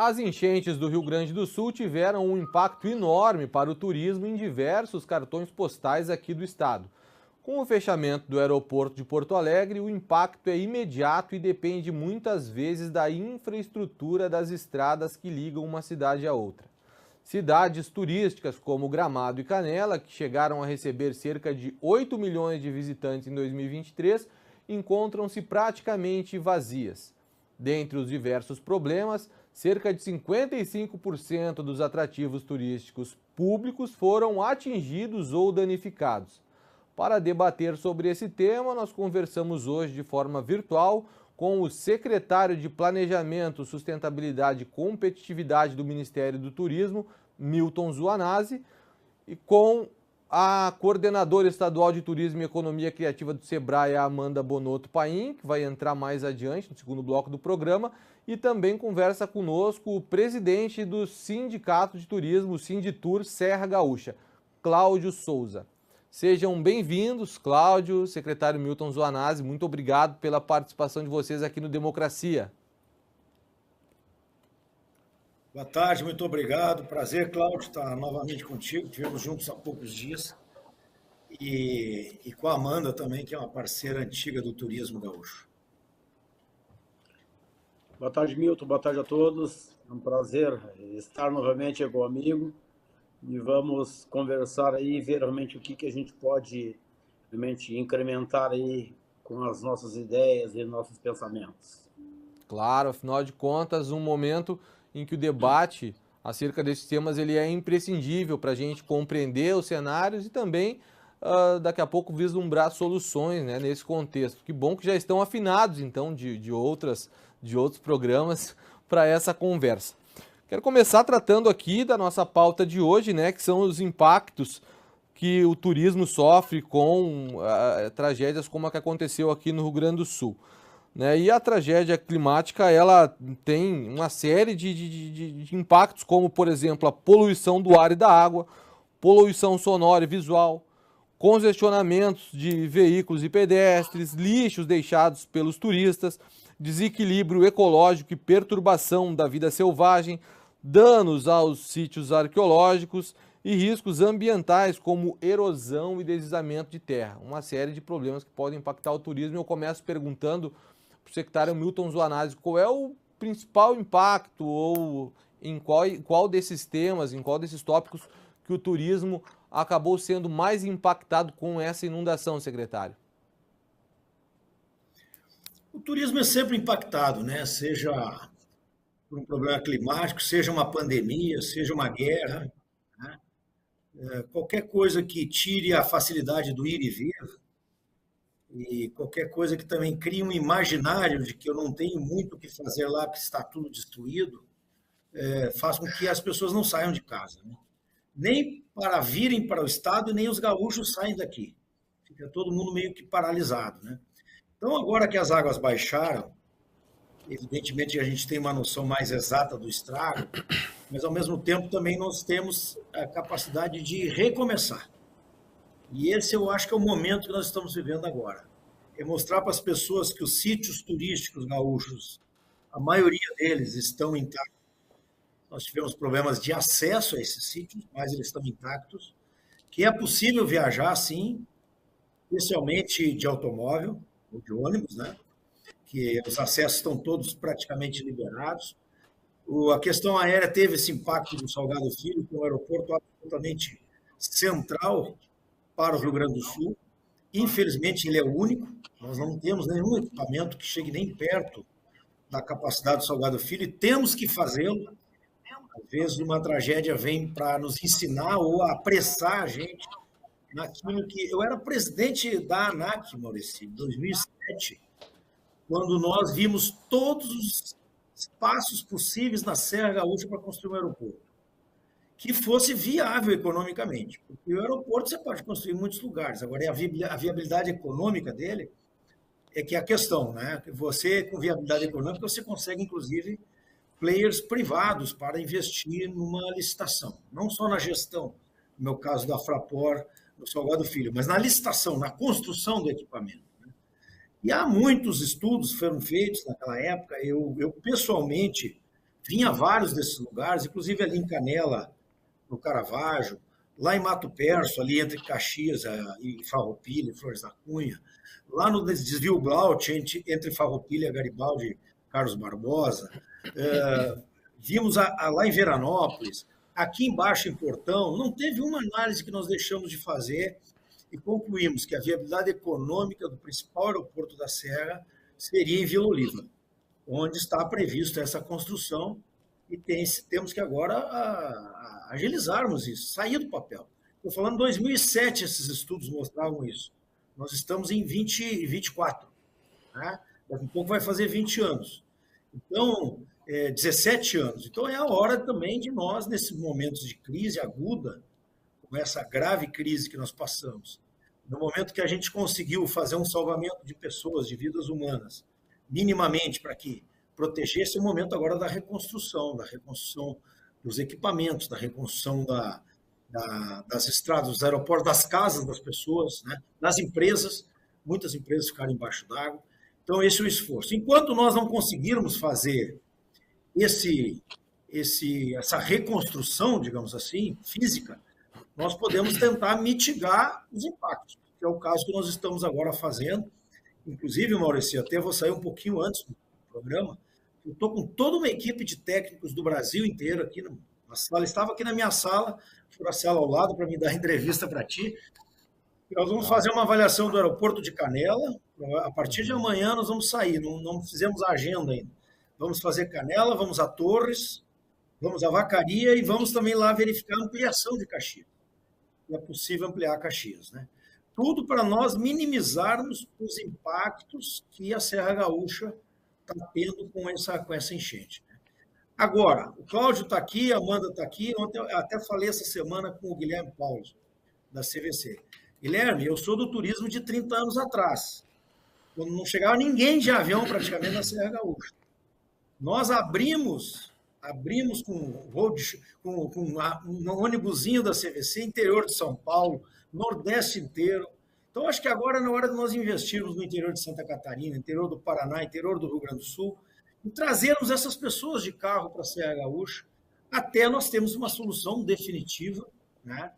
As enchentes do Rio Grande do Sul tiveram um impacto enorme para o turismo em diversos cartões postais aqui do estado. Com o fechamento do aeroporto de Porto Alegre, o impacto é imediato e depende muitas vezes da infraestrutura das estradas que ligam uma cidade a outra. Cidades turísticas como Gramado e Canela, que chegaram a receber cerca de 8 milhões de visitantes em 2023, encontram-se praticamente vazias. Dentre os diversos problemas, cerca de 55% dos atrativos turísticos públicos foram atingidos ou danificados. Para debater sobre esse tema, nós conversamos hoje de forma virtual com o secretário de Planejamento, Sustentabilidade e Competitividade do Ministério do Turismo, Milton Zuanazzi, e com a coordenadora estadual de Turismo e Economia Criativa do Sebrae, a Amanda Bonotto Paim, que vai entrar mais adiante no segundo bloco do programa, e também conversa conosco o presidente do Sindicato de Turismo, o Sinditur Serra Gaúcha, Cláudio Souza. Sejam bem-vindos, Cláudio, secretário Milton Zuanazzi, muito obrigado pela participação de vocês aqui no Democracia. Boa tarde, muito obrigado. Prazer, Cláudio, estar novamente contigo. Estivemos juntos há poucos dias. E com a Amanda também, que é uma parceira antiga do turismo gaúcho. Boa tarde, Milton. Boa tarde a todos. É um prazer estar novamente com o amigo. E vamos conversar aí e ver realmente o que a gente pode realmente incrementar aí com as nossas ideias e nossos pensamentos. Claro, afinal de contas, um momento em que o debate acerca desses temas ele é imprescindível para a gente compreender os cenários e também, daqui a pouco, vislumbrar soluções, né, nesse contexto. Que bom que já estão afinados, então, de outros programas para essa conversa. Quero começar tratando aqui da nossa pauta de hoje, né, que são os impactos que o turismo sofre com tragédias como a que aconteceu aqui no Rio Grande do Sul. Né? E a tragédia climática, ela tem uma série de impactos, como, por exemplo, a poluição do ar e da água, poluição sonora e visual, congestionamentos de veículos e pedestres, lixos deixados pelos turistas, desequilíbrio ecológico e perturbação da vida selvagem, danos aos sítios arqueológicos e riscos ambientais como erosão e deslizamento de terra. Uma série de problemas que podem impactar o turismo. Eu começo perguntando para o secretário Milton Zuanazzi qual é o principal impacto ou em qual desses temas, em qual desses tópicos que o turismo acabou sendo mais impactado com essa inundação, secretário. O turismo é sempre impactado, né? Seja por um problema climático, seja uma pandemia, seja uma guerra, né? Qualquer coisa que tire a facilidade do ir e vir, e qualquer coisa que também crie um imaginário de que eu não tenho muito o que fazer lá, porque está tudo destruído, faz com que as pessoas não saiam de casa, né? Nem para virem para o estado, nem os gaúchos saem daqui. Fica todo mundo meio que paralisado, né? Então, agora que as águas baixaram, evidentemente a gente tem uma noção mais exata do estrago, mas ao mesmo tempo também nós temos a capacidade de recomeçar. E esse eu acho que é o momento que nós estamos vivendo agora. É mostrar para as pessoas que os sítios turísticos gaúchos, a maioria deles estão intactos. Nós tivemos problemas de acesso a esses sítios, mas eles estão intactos. Que é possível viajar, sim, especialmente de automóvel ou de ônibus, né? Que os acessos estão todos praticamente liberados. A questão aérea teve esse impacto do Salgado Filho, que é um aeroporto absolutamente central para o Rio Grande do Sul. Infelizmente, ele é único. Nós não temos nenhum equipamento que chegue nem perto da capacidade do Salgado Filho e temos que fazê-lo. Às vezes, uma tragédia vem para nos ensinar ou apressar a gente naquilo que... Eu era presidente da ANAC, Maurício, em 2007, quando nós vimos todos os espaços possíveis na Serra Gaúcha para construir um aeroporto que fosse viável economicamente. Porque o aeroporto você pode construir em muitos lugares, agora a viabilidade econômica dele é que é a questão, né? Você, com viabilidade econômica, você consegue, inclusive, players privados para investir numa licitação, não só na gestão, no meu caso da Fraport, no Salgado Filho, mas na licitação, na construção do equipamento. E há muitos estudos que foram feitos naquela época. Eu pessoalmente vinha vários desses lugares, inclusive ali em Canela, no Caravaggio, lá em Mato Perso, ali entre Caxias e Farroupilha, Flores da Cunha, lá no desvio Blaut, entre Farroupilha, Garibaldi, Carlos Barbosa, vimos lá em Veranópolis, aqui embaixo em Portão, não teve uma análise que nós deixamos de fazer e concluímos que a viabilidade econômica do principal aeroporto da Serra seria em Vila Oliva, onde está prevista essa construção e temos que agora agilizarmos isso, sair do papel. Estou falando em 2007, esses estudos mostravam isso. Nós estamos em 2024, né? Daqui a pouco vai fazer 20 anos. Então, 17 anos. Então, é a hora também de nós, nesses momentos de crise aguda, com essa grave crise que nós passamos, no momento que a gente conseguiu fazer um salvamento de pessoas, de vidas humanas, minimamente para que protegesse o momento agora da reconstrução dos equipamentos, da reconstrução das estradas, dos aeroportos, das casas das pessoas, né? Das empresas, muitas empresas ficaram embaixo d'água. Então, esse é o esforço. Enquanto nós não conseguirmos fazer essa reconstrução, digamos assim, física, nós podemos tentar mitigar os impactos, que é o caso que nós estamos agora fazendo. Inclusive, Maurício, até vou sair um pouquinho antes do programa, eu estou com toda uma equipe de técnicos do Brasil inteiro aqui na sala, estava aqui na minha sala, fui na sala ao lado para me dar entrevista para ti. Nós vamos fazer uma avaliação do aeroporto de Canela, a partir de amanhã nós vamos sair, não fizemos a agenda ainda. Vamos fazer Canela, vamos a Torres, vamos a Vacaria e vamos também lá verificar a ampliação de Caxias. É possível ampliar Caxias, né? Tudo para nós minimizarmos os impactos que a Serra Gaúcha está tendo com essa enchente. Agora, o Cláudio está aqui, a Amanda está aqui, ontem eu até falei essa semana com o Guilherme Paulo, da CVC. Guilherme, eu sou do turismo de 30 anos atrás, quando não chegava ninguém de avião praticamente na Serra Gaúcha. Nós abrimos com um ônibusinho da CVC, interior de São Paulo, Nordeste inteiro. Então, acho que agora é na hora de nós investirmos no interior de Santa Catarina, interior do Paraná, interior do Rio Grande do Sul, e trazermos essas pessoas de carro para a Serra Gaúcha, até nós termos uma solução definitiva, né,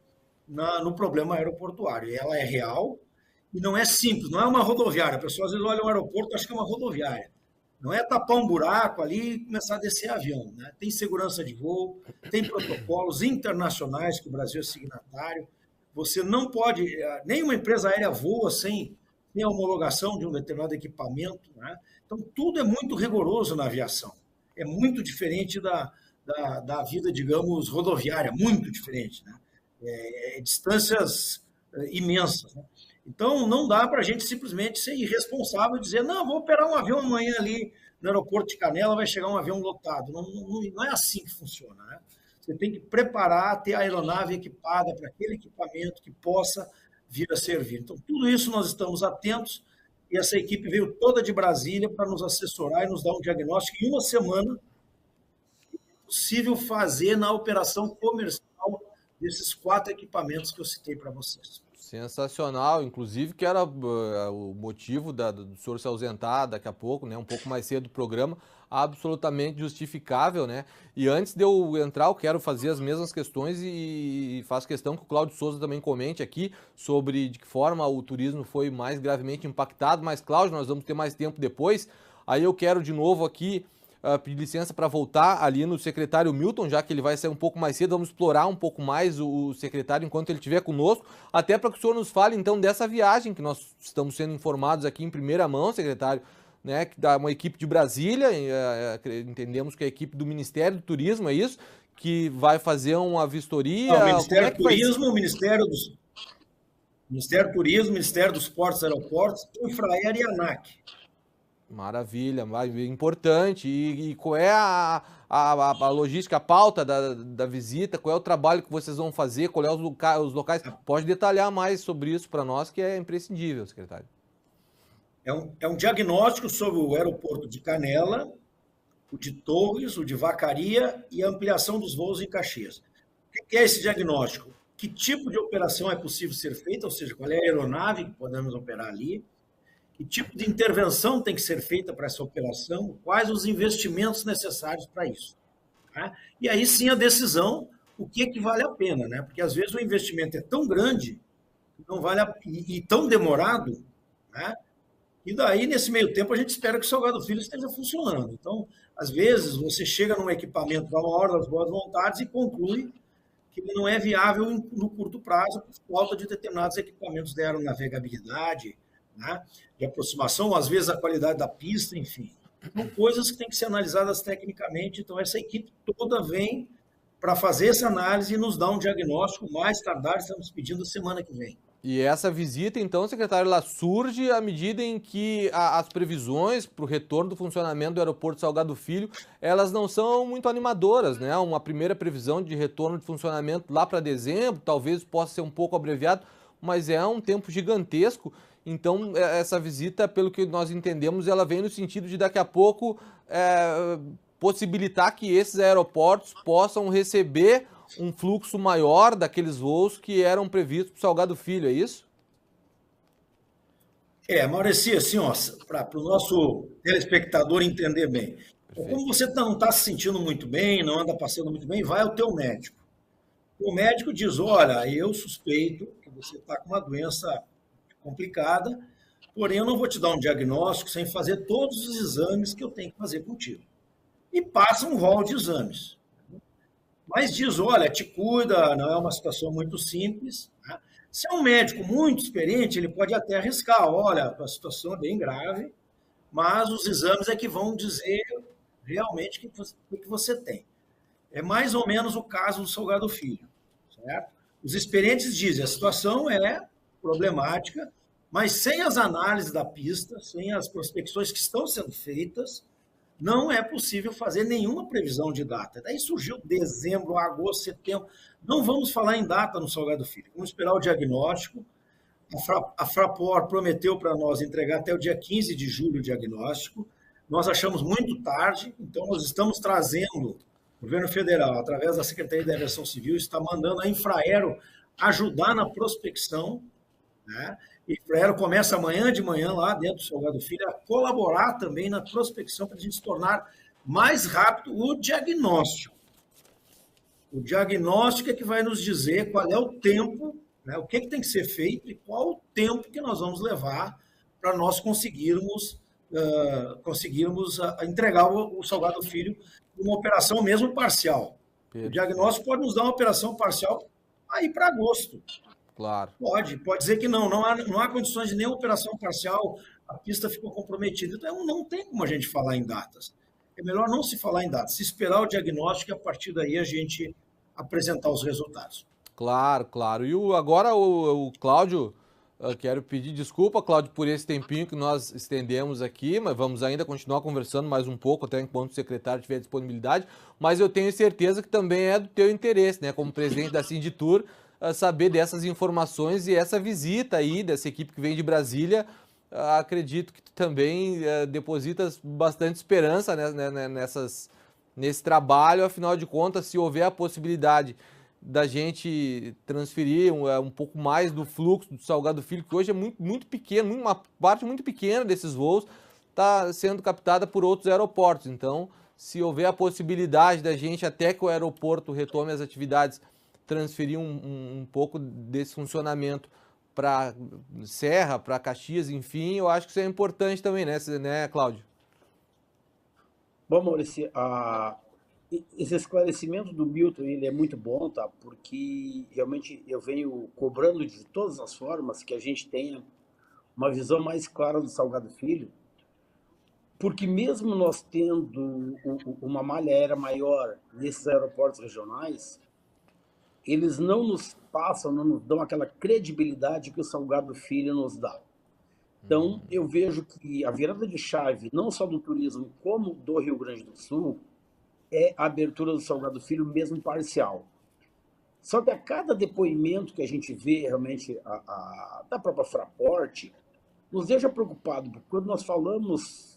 no problema aeroportuário. E ela é real e não é simples, não é uma rodoviária. A pessoa às vezes olha um aeroporto e acha que é uma rodoviária. Não é tapar um buraco ali e começar a descer avião, né? Tem segurança de voo, tem protocolos internacionais que o Brasil é signatário. Você não pode, nenhuma empresa aérea voa sem a homologação de um determinado equipamento, né? Então, tudo é muito rigoroso na aviação. É muito diferente da vida, digamos, rodoviária, muito diferente, né? Distâncias imensas, né? Então, não dá para a gente simplesmente ser irresponsável e dizer, não, vou operar um avião amanhã ali no aeroporto de Canela, vai chegar um avião lotado. Não é assim que funciona, né? Você tem que preparar, ter a aeronave equipada para aquele equipamento que possa vir a servir. Então, tudo isso nós estamos atentos e essa equipe veio toda de Brasília para nos assessorar e nos dar um diagnóstico em uma semana que é possível fazer na operação comercial desses 4 equipamentos que eu citei para vocês. Sensacional, inclusive que era o motivo do senhor se ausentar daqui a pouco, né, um pouco mais cedo do programa, absolutamente justificável, né? E antes de eu entrar, eu quero fazer as mesmas questões e faço questão que o Cláudio Souza também comente aqui sobre de que forma o turismo foi mais gravemente impactado, mas Cláudio, nós vamos ter mais tempo depois, aí eu quero de novo aqui pedir licença para voltar ali no secretário Milton, já que ele vai sair um pouco mais cedo, vamos explorar um pouco mais o secretário enquanto ele estiver conosco, até para que o senhor nos fale então dessa viagem que nós estamos sendo informados aqui em primeira mão, secretário, né, que dá uma equipe de Brasília, entendemos que é a equipe do Ministério do Turismo, é isso? Que vai fazer uma vistoria... O Ministério do Turismo, o Ministério do Turismo, Ministério dos Portos e Aeroportos, Infraero e ANAC. Maravilha, importante. E qual é a logística, a pauta da visita? Qual é o trabalho que vocês vão fazer? Qual é os locais? Pode detalhar mais sobre isso para nós, que é imprescindível, secretário. É um diagnóstico sobre o aeroporto de Canela, o de Torres, o de Vacaria e a ampliação dos voos em Caxias. O que é esse diagnóstico? Que tipo de operação é possível ser feita, ou seja, qual é a aeronave que podemos operar ali? Que tipo de intervenção tem que ser feita para essa operação? Quais os investimentos necessários para isso? né? E aí sim a decisão, o que vale a pena, né? Porque às vezes o investimento é tão grande, não vale e tão demorado, né? E daí, nesse meio tempo, a gente espera que o Salgado Filho esteja funcionando. Então, às vezes, você chega num equipamento da hora das boas vontades e conclui que ele não é viável no curto prazo por falta de determinados equipamentos de aeronavegabilidade, né? De aproximação, às vezes a qualidade da pista, enfim. São coisas que têm que ser analisadas tecnicamente. Então, essa equipe toda vem para fazer essa análise e nos dar um diagnóstico mais tardar, estamos pedindo semana que vem. E essa visita, então, secretário, ela surge à medida em que as previsões para o retorno do funcionamento do aeroporto Salgado Filho, elas não são muito animadoras, né? Uma primeira previsão de retorno de funcionamento lá para dezembro, talvez possa ser um pouco abreviado, mas é um tempo gigantesco. Então, essa visita, pelo que nós entendemos, ela vem no sentido de daqui a pouco possibilitar que esses aeroportos possam receber um fluxo maior daqueles voos que eram previstos para o Salgado Filho, é isso? Maurício, assim, para o nosso telespectador entender bem. Perfeito. Como você não está se sentindo muito bem, não anda passando muito bem, vai ao teu médico. O médico diz, olha, eu suspeito que você está com uma doença complicada, porém eu não vou te dar um diagnóstico sem fazer todos os exames que eu tenho que fazer contigo. E passa um rol de exames. Mas diz, olha, te cuida, não é uma situação muito simples. Né? Se é um médico muito experiente, ele pode até arriscar, olha, a situação é bem grave, mas os exames é que vão dizer realmente o que você tem. É mais ou menos o caso do Salgado Filho. Certo? Os experientes dizem, a situação é problemática, mas sem as análises da pista, sem as prospecções que estão sendo feitas, não é possível fazer nenhuma previsão de data. Daí surgiu dezembro, agosto, setembro. Não vamos falar em data no Salgado Filho. Vamos esperar o diagnóstico. A Fraport prometeu para nós entregar até o dia 15 de julho o diagnóstico. Nós achamos muito tarde, então nós estamos trazendo, o governo federal, através da Secretaria de Aviação Civil, está mandando a Infraero ajudar na prospecção, né? E a Infraero começa amanhã de manhã lá dentro do Salgado Filho a colaborar também na prospecção para a gente se tornar mais rápido o diagnóstico. O diagnóstico é que vai nos dizer qual é o tempo, né, o que tem que ser feito e qual o tempo que nós vamos levar para nós conseguirmos entregar o Salgado Filho uma operação mesmo parcial. O diagnóstico pode nos dar uma operação parcial aí para agosto. Claro. Pode dizer que não há condições de nenhuma operação parcial, a pista ficou comprometida. Então, não tem como a gente falar em datas. É melhor não se falar em datas, se esperar o diagnóstico e a partir daí a gente apresentar os resultados. Claro. E agora o Cláudio, quero pedir desculpa, Cláudio, por esse tempinho que nós estendemos aqui, mas vamos ainda continuar conversando mais um pouco, até enquanto o secretário tiver disponibilidade, mas eu tenho certeza que também é do teu interesse, né, como presidente da Sinditur, saber dessas informações e essa visita aí dessa equipe que vem de Brasília. Acredito que tu também depositas bastante esperança, né, nesse trabalho. Afinal de contas, se houver a possibilidade da gente transferir um pouco mais do fluxo do Salgado Filho, que hoje é muito, muito pequeno, uma parte muito pequena desses voos está sendo captada por outros aeroportos. Então, se houver a possibilidade da gente, até que o aeroporto retome as atividades, transferir um pouco desse funcionamento para Serra, para Caxias, enfim, eu acho que isso é importante também, né, Cláudio? Bom, Maurício, esse esclarecimento do Milton, ele é muito bom, tá? Porque realmente eu venho cobrando de todas as formas que a gente tenha uma visão mais clara do Salgado Filho, porque mesmo nós tendo uma malha aérea maior nesses aeroportos regionais, eles não nos passam, não nos dão aquela credibilidade que o Salgado Filho nos dá. Então, eu vejo que a virada de chave, não só do turismo, como do Rio Grande do Sul, é a abertura do Salgado Filho, mesmo parcial. Só que a cada depoimento que a gente vê, realmente, da própria Fraport, nos deixa preocupado, porque quando nós falamos,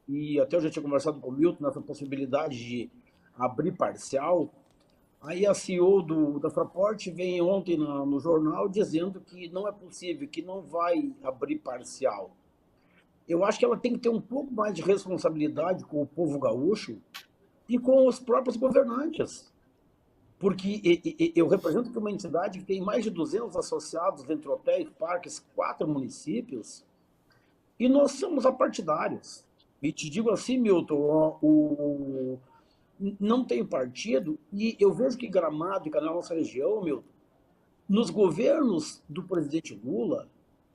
e até eu já tinha conversado com o Milton, nessa possibilidade de abrir parcial, aí a CEO da Fraport vem ontem no jornal dizendo que não é possível, que não vai abrir parcial. Eu acho que ela tem que ter um pouco mais de responsabilidade com o povo gaúcho e com os próprios governantes. Porque eu represento uma entidade que tem mais de 200 associados entre hotéis, parques, 4 municípios, e nós somos apartidários. E te digo assim, Milton, não tem partido, e eu vejo que Gramado e na nossa região, Milton, nos governos do presidente Lula,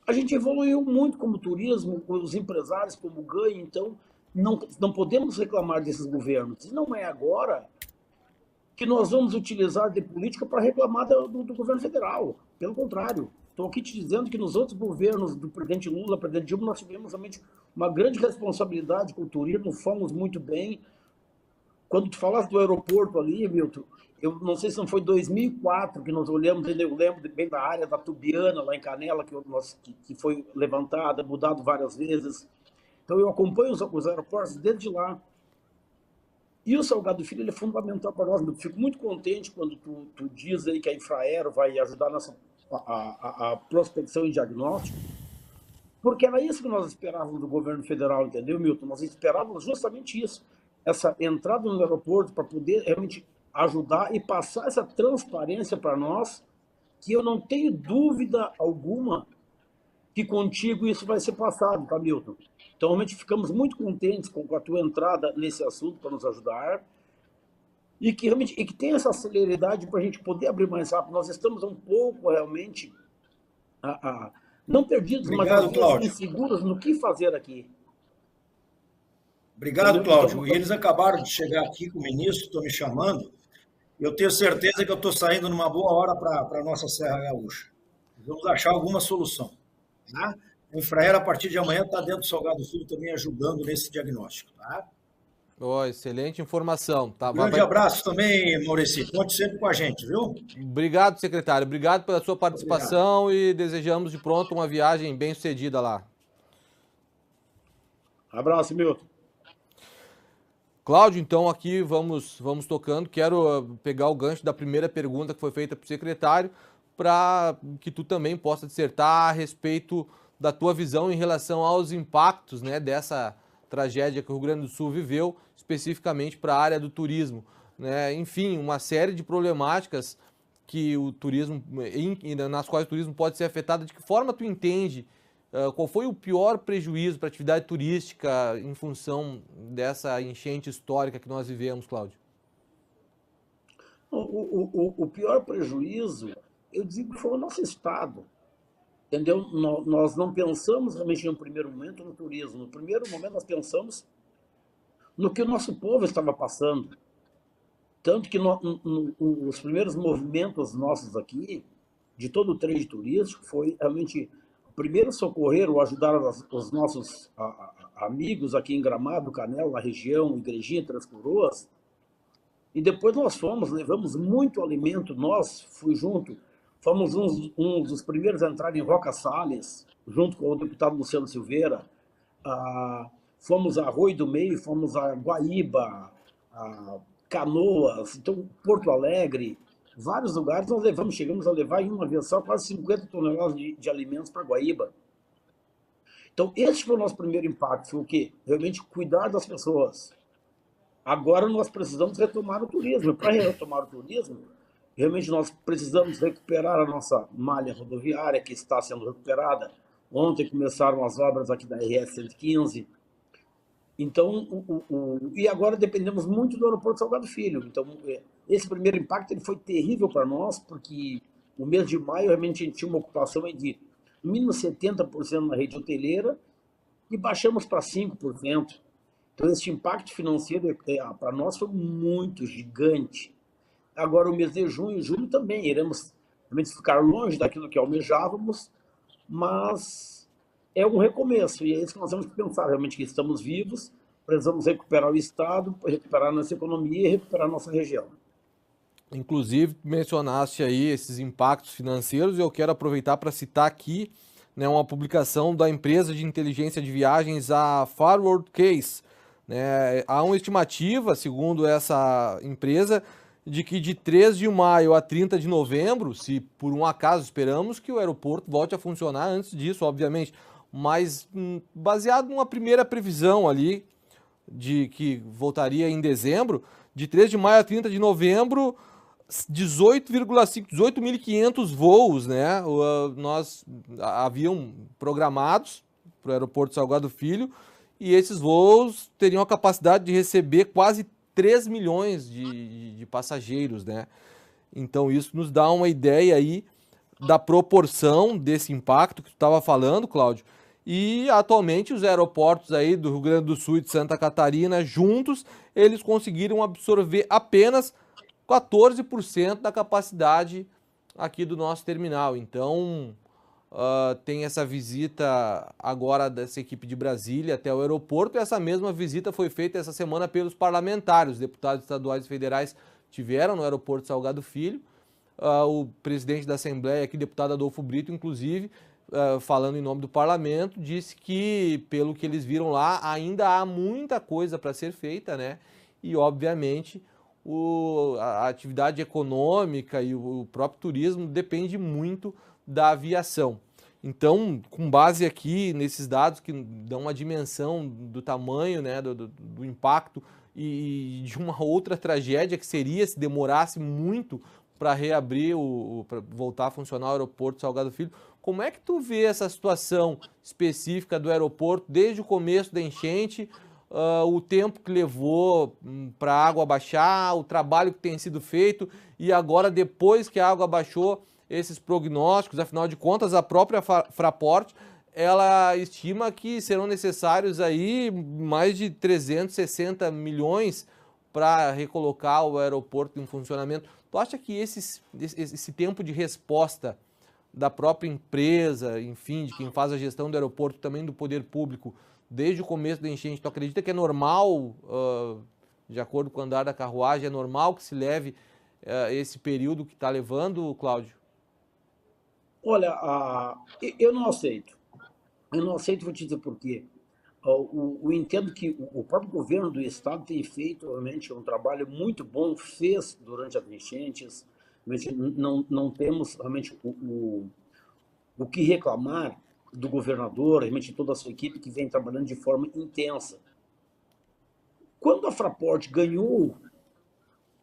a gente evoluiu muito como turismo, os empresários como ganho, então não podemos reclamar desses governos. E não é agora que nós vamos utilizar de política para reclamar do governo federal. Pelo contrário, estou aqui te dizendo que nos outros governos do presidente Lula, presidente Dilma, nós tivemos realmente uma grande responsabilidade com o turismo, fomos muito bem. Quando tu falaste do aeroporto ali, Milton, eu não sei se não foi 2004 que nós olhamos, eu lembro bem da área da Tubiana, lá em Canela, que foi levantada, mudado várias vezes. Então eu acompanho os aeroportos desde lá. E o Salgado Filho ele é fundamental para nós. Eu fico muito contente quando tu diz aí que a Infraero vai ajudar nessa a prospecção e diagnóstico, porque era isso que nós esperávamos do governo federal, entendeu, Milton? Nós esperávamos justamente isso, essa entrada no aeroporto para poder realmente ajudar e passar essa transparência para nós, que eu não tenho dúvida alguma que contigo isso vai ser passado, tá, Milton? Então, realmente, ficamos muito contentes com a tua entrada nesse assunto para nos ajudar e que tem essa celeridade para a gente poder abrir mais rápido. Nós estamos um pouco, realmente, não perdidos, Obrigado, mas inseguros no que fazer aqui. Obrigado, Cláudio. E eles acabaram de chegar aqui com o ministro, estão me chamando. Eu tenho certeza que eu estou saindo numa boa hora para a nossa Serra Gaúcha. Vamos achar alguma solução. Tá? A Infraero, a partir de amanhã, está dentro do Salgado Filho também ajudando nesse diagnóstico. Tá? Oh, excelente informação. Tá, grande abraço também, Maurício. Conte sempre com a gente, viu? Obrigado, secretário. Obrigado pela sua participação. Obrigado. E desejamos de pronto uma viagem bem sucedida lá. Abraço, Milton. Cláudio, então aqui vamos tocando. Quero pegar o gancho da primeira pergunta que foi feita para o secretário, para que tu também possa dissertar a respeito da tua visão em relação aos impactos, né, dessa tragédia que o Rio Grande do Sul viveu, especificamente para a área do turismo, né? Enfim, uma série de problemáticas que o turismo, nas quais o turismo pode ser afetado. De que forma tu entende? Qual foi o pior prejuízo para a atividade turística em função dessa enchente histórica que nós vivemos, Cláudio? O pior prejuízo, eu digo que foi o nosso Estado. Entendeu? Nós não pensamos realmente no primeiro momento no turismo. No primeiro momento nós pensamos no que o nosso povo estava passando. Tanto que os primeiros movimentos nossos aqui, de todo o trade turístico, foi realmente primeiro socorrer ou ajudar os nossos amigos aqui em Gramado, Canela, na região, Igrejinha, Três Coroas. E depois nós levamos muito alimento, fui junto. Fomos um dos primeiros a entrar em Roca Salles, junto com o deputado Luciano Silveira. Fomos a Arroio do Meio, fomos a Guaíba, a Canoas, então Porto Alegre, vários lugares nós chegamos a levar em uma vez só quase 50 toneladas de alimentos para Guaíba. Então esse foi o nosso primeiro impacto, foi o quê? Realmente cuidar das pessoas. Agora nós precisamos retomar o turismo. Para retomar o turismo, realmente nós precisamos recuperar a nossa malha rodoviária, que está sendo recuperada. Ontem começaram as obras aqui da RS 115. Então, e agora dependemos muito do aeroporto Salgado Filho. Então, esse primeiro impacto ele foi terrível para nós, porque no mês de maio realmente a gente tinha uma ocupação de no mínimo 70% na rede hoteleira e baixamos para 5%. Então, esse impacto financeiro para nós foi muito gigante. Agora, o mês de junho e julho também iremos realmente ficar longe daquilo que almejávamos, mas é um recomeço, e é isso que nós temos que pensar, realmente que estamos vivos, precisamos recuperar o Estado, recuperar a nossa economia e recuperar a nossa região. Inclusive, mencionaste aí esses impactos financeiros, e eu quero aproveitar para citar aqui, né, uma publicação da empresa de inteligência de viagens, a Forward Case. Né? Há uma estimativa, segundo essa empresa, de que de 3 de maio a 30 de novembro, se por um acaso esperamos que o aeroporto volte a funcionar antes disso, obviamente, mas baseado numa primeira previsão ali de que voltaria em dezembro, De 3 de maio a 30 de novembro, 18.500 voos, né? Nós haviam programados para o aeroporto Salgado Filho, e esses voos teriam a capacidade de receber quase 3 milhões de passageiros, né? Então isso nos dá uma ideia aí da proporção desse impacto que tu estava falando, Cláudio. E atualmente os aeroportos aí do Rio Grande do Sul e de Santa Catarina juntos, eles conseguiram absorver apenas 14% da capacidade aqui do nosso terminal. Então, tem essa visita agora dessa equipe de Brasília até o aeroporto, e essa mesma visita foi feita essa semana pelos parlamentares. Os deputados estaduais e federais tiveram no aeroporto Salgado Filho. O presidente da Assembleia, aqui, deputado Adolfo Brito, inclusive, falando em nome do parlamento, disse que, pelo que eles viram lá, ainda há muita coisa para ser feita, né? E, obviamente, a atividade econômica e o próprio turismo depende muito da aviação. Então, com base aqui nesses dados que dão uma dimensão do tamanho, né, do impacto e de uma outra tragédia que seria se demorasse muito para reabrir, para voltar a funcionar o aeroporto Salgado Filho, como é que tu vê essa situação específica do aeroporto desde o começo da enchente, o tempo que levou para a água baixar, o trabalho que tem sido feito, e agora, depois que a água baixou, esses prognósticos? Afinal de contas, a própria Fraport, ela estima que serão necessários aí mais de 360 milhões para recolocar o aeroporto em funcionamento. Tu acha que esse tempo de resposta da própria empresa, enfim, de quem faz a gestão do aeroporto, também do poder público, desde o começo da enchente, tu acredita que é normal, de acordo com o andar da carruagem, é normal que se leve esse período que está levando, Cláudio? Olha, eu não aceito. Eu não aceito, vou te dizer por quê. Eu entendo que o próprio governo do estado tem feito realmente um trabalho muito bom, fez durante as enchentes. Não temos realmente o que reclamar do governador, realmente toda a sua equipe que vem trabalhando de forma intensa. Quando a Fraport ganhou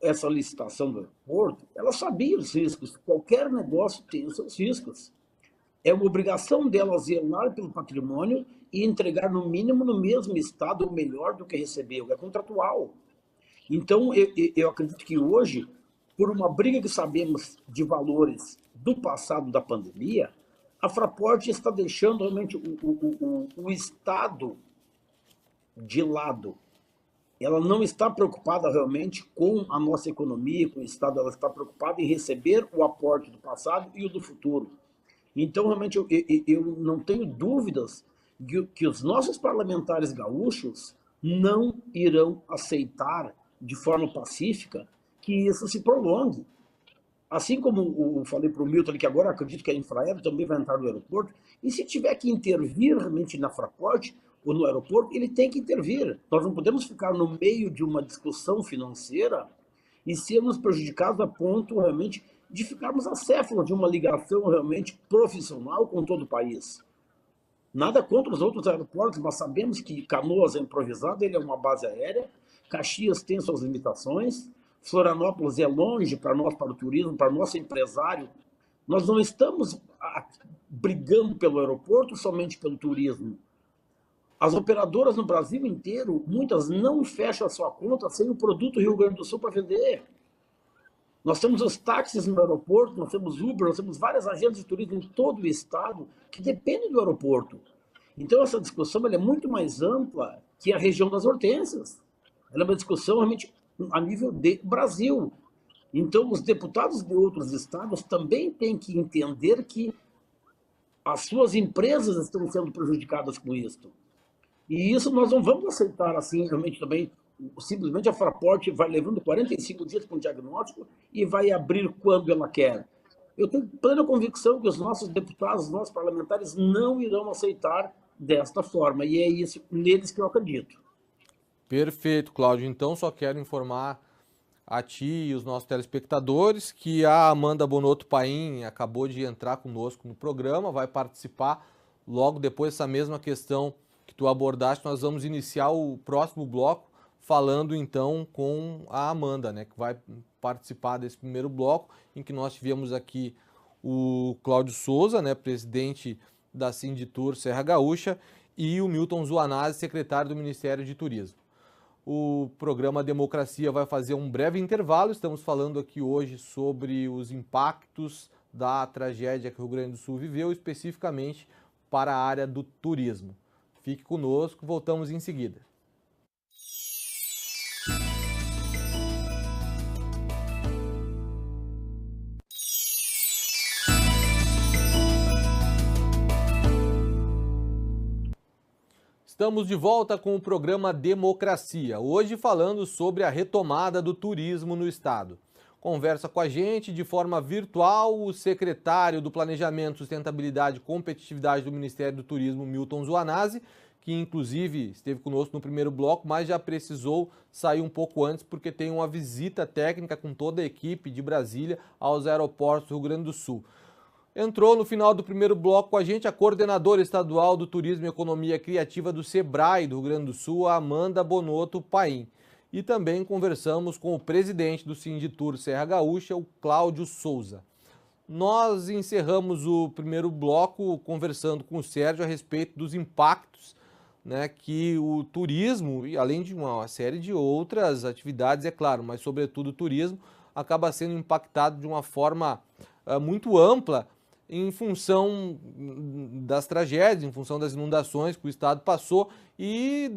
essa licitação do aeroporto, ela sabia os riscos. Qualquer negócio tem os seus riscos. É uma obrigação dela zelar pelo patrimônio e entregar, no mínimo, no mesmo estado ou melhor do que recebeu. É contratual. Então, eu acredito que hoje, por uma briga que sabemos de valores do passado da pandemia, a Fraport está deixando realmente o Estado de lado. Ela não está preocupada realmente com a nossa economia, com o Estado, ela está preocupada em receber o aporte do passado e o do futuro. Então, realmente, eu não tenho dúvidas que os nossos parlamentares gaúchos não irão aceitar de forma pacífica que isso se prolongue. Assim como eu falei para o Milton ali, que agora acredito que a Infraero também vai entrar no aeroporto, e se tiver que intervir realmente na Fraport ou no aeroporto, ele tem que intervir. Nós não podemos ficar no meio de uma discussão financeira e sermos prejudicados a ponto realmente de ficarmos acéfalos de uma ligação realmente profissional com todo o país. Nada contra os outros aeroportos, mas sabemos que Canoas é improvisado, ele é uma base aérea, Caxias tem suas limitações, Florianópolis é longe para nós, para o turismo, para o nosso empresário. Nós não estamos brigando pelo aeroporto somente pelo turismo. As operadoras no Brasil inteiro, muitas não fecham a sua conta sem o produto Rio Grande do Sul para vender. Nós temos os táxis no aeroporto, nós temos Uber, nós temos várias agências de turismo em todo o estado que dependem do aeroporto. Então, essa discussão ela é muito mais ampla que a região das Hortênsias. Ela é uma discussão realmente a nível de Brasil. Então, os deputados de outros estados também têm que entender que as suas empresas estão sendo prejudicadas com isso. E isso nós não vamos aceitar assim, realmente também. Simplesmente a Fraport vai levando 45 dias para um diagnóstico e vai abrir quando ela quer. Eu tenho plena convicção que os nossos deputados, os nossos parlamentares não irão aceitar desta forma. E é isso neles que eu acredito. Perfeito, Cláudio. Então, só quero informar a ti e os nossos telespectadores que a Amanda Bonotto Paim acabou de entrar conosco no programa, vai participar logo depois dessa mesma questão que tu abordaste. Nós vamos iniciar o próximo bloco falando então com a Amanda, né, que vai participar desse primeiro bloco, em que nós tivemos aqui o Cláudio Souza, né, presidente da Sinditur Serra Gaúcha, e o Milton Zuanazzi, secretário do Ministério de Turismo. O programa Democracia vai fazer um breve intervalo. Estamos falando aqui hoje sobre os impactos da tragédia que o Rio Grande do Sul viveu, especificamente para a área do turismo. Fique conosco, voltamos em seguida. Estamos de volta com o programa Democracia, hoje falando sobre a retomada do turismo no estado. Conversa com a gente de forma virtual o secretário do Planejamento, Sustentabilidade e Competitividade do Ministério do Turismo, Milton Zuanazzi, que inclusive esteve conosco no primeiro bloco, mas já precisou sair um pouco antes porque tem uma visita técnica com toda a equipe de Brasília aos aeroportos do Rio Grande do Sul. Entrou no final do primeiro bloco com a gente a coordenadora estadual do Turismo e Economia Criativa do SEBRAE do Rio Grande do Sul, a Amanda Bonotto Paim. E também conversamos com o presidente do Sinditur Serra Gaúcha, o Cláudio Souza. Nós encerramos o primeiro bloco conversando com o Sérgio a respeito dos impactos, né, que o turismo, e além de uma série de outras atividades, é claro, mas sobretudo o turismo, acaba sendo impactado de uma forma muito ampla em função das tragédias, em função das inundações que o estado passou e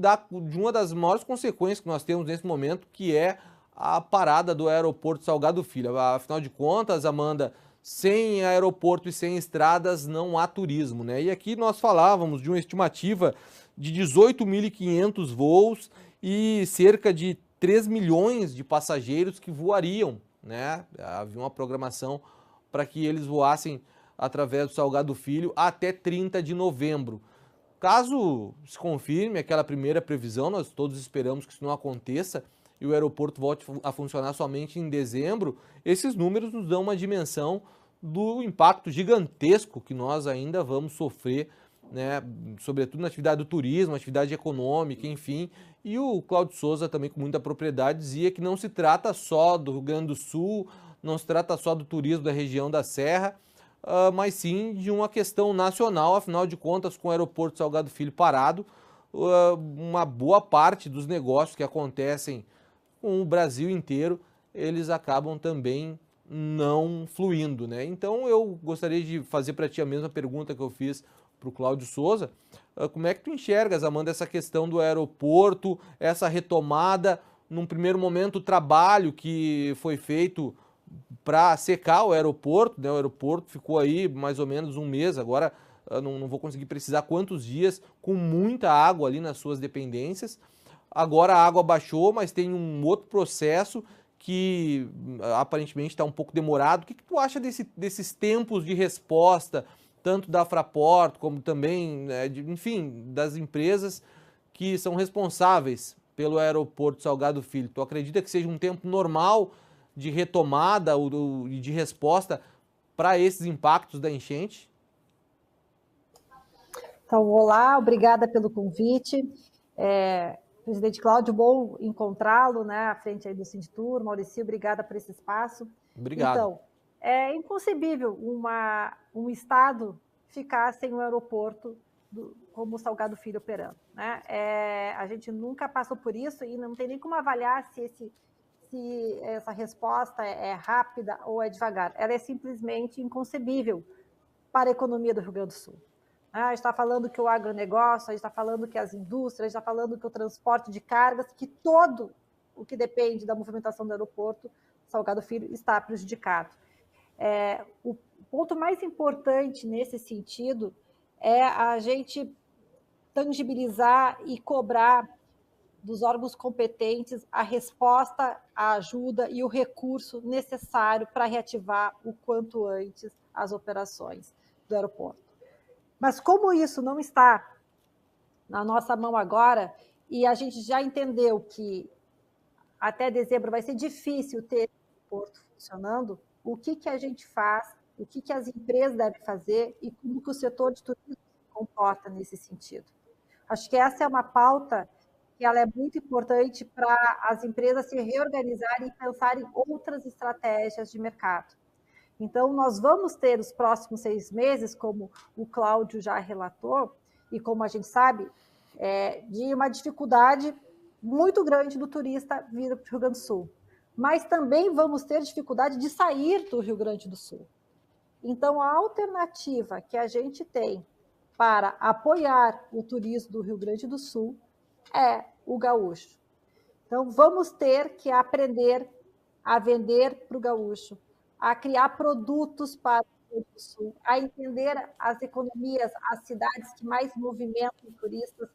de uma das maiores consequências que nós temos nesse momento, que é a parada do aeroporto Salgado Filho. Afinal de contas, Amanda, sem aeroporto e sem estradas não há turismo, né? E aqui nós falávamos de uma estimativa de 18.500 voos e cerca de 3 milhões de passageiros que voariam, né? Havia uma programação para que eles voassem através do Salgado Filho até 30 de novembro. Caso se confirme aquela primeira previsão, nós todos esperamos que isso não aconteça e o aeroporto volte a funcionar somente em dezembro, esses números nos dão uma dimensão do impacto gigantesco que nós ainda vamos sofrer, né, sobretudo na atividade do turismo, atividade econômica, enfim. E o Cláudio Souza também com muita propriedade dizia que não se trata só do Rio Grande do Sul, não se trata só do turismo da região da Serra, mas sim de uma questão nacional. Afinal de contas, com o aeroporto Salgado Filho parado, uma boa parte dos negócios que acontecem com o Brasil inteiro, eles acabam também não fluindo, né? Então eu gostaria de fazer para ti a mesma pergunta que eu fiz para o Cláudio Souza. Como é que tu enxergas, Amanda, essa questão do aeroporto, essa retomada, num primeiro momento o trabalho que foi feito para secar o aeroporto, né? O aeroporto ficou aí mais ou menos um mês, agora não vou conseguir precisar quantos dias, com muita água ali nas suas dependências. Agora a água baixou, mas tem um outro processo que aparentemente está um pouco demorado. O que tu acha desses tempos de resposta, tanto da Fraport como também, enfim, das empresas que são responsáveis pelo aeroporto Salgado Filho? Tu acredita que seja um tempo normal de retomada e de resposta para esses impactos da enchente? Então, olá, obrigada pelo convite. Presidente Cláudio, bom encontrá-lo, né, à frente aí do Sinditur. Maurício, obrigada por esse espaço. Obrigado. Então, é inconcebível um estado ficar sem um aeroporto como o Salgado Filho operando, né? A gente nunca passou por isso e não tem nem como avaliar se essa resposta é rápida ou é devagar. Ela é simplesmente inconcebível para a economia do Rio Grande do Sul. A gente está falando que o agronegócio, a gente está falando que as indústrias, a gente está falando que o transporte de cargas, que todo o que depende da movimentação do aeroporto Salgado Filho está prejudicado. O ponto mais importante nesse sentido é a gente tangibilizar e cobrar dos órgãos competentes a resposta, a ajuda e o recurso necessário para reativar o quanto antes as operações do aeroporto. Mas como isso não está na nossa mão agora, e a gente já entendeu que até dezembro vai ser difícil ter o aeroporto funcionando, o que a gente faz, o que as empresas devem fazer e como que o setor de turismo se comporta nesse sentido? Acho que essa é uma pauta que ela é muito importante para as empresas se reorganizarem e pensarem outras estratégias de mercado. Então, nós vamos ter os próximos 6 meses, como o Cláudio já relatou, e como a gente sabe, de uma dificuldade muito grande do turista vir para o Rio Grande do Sul. Mas também vamos ter dificuldade de sair do Rio Grande do Sul. Então, a alternativa que a gente tem para apoiar o turismo do Rio Grande do Sul é o gaúcho. Então, vamos ter que aprender a vender para o gaúcho, a criar produtos para o Rio Grande do Sul, a entender as economias, as cidades que mais movimentam turistas,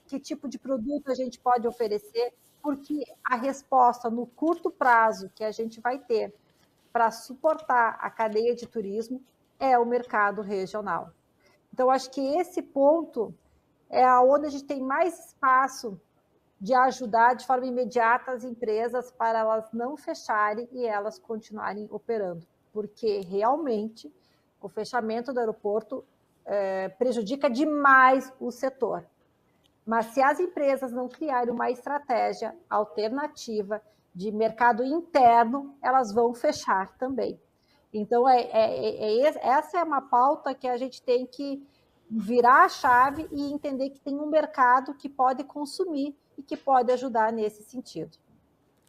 que tipo de produto a gente pode oferecer, porque a resposta no curto prazo que a gente vai ter para suportar a cadeia de turismo é o mercado regional. Então, acho que esse ponto é onde a gente tem mais espaço de ajudar de forma imediata as empresas para elas não fecharem e elas continuarem operando, porque realmente o fechamento do aeroporto prejudica demais o setor. Mas se as empresas não criarem uma estratégia alternativa de mercado interno, elas vão fechar também. Então, essa é uma pauta que a gente tem que virar a chave e entender que tem um mercado que pode consumir e que pode ajudar nesse sentido.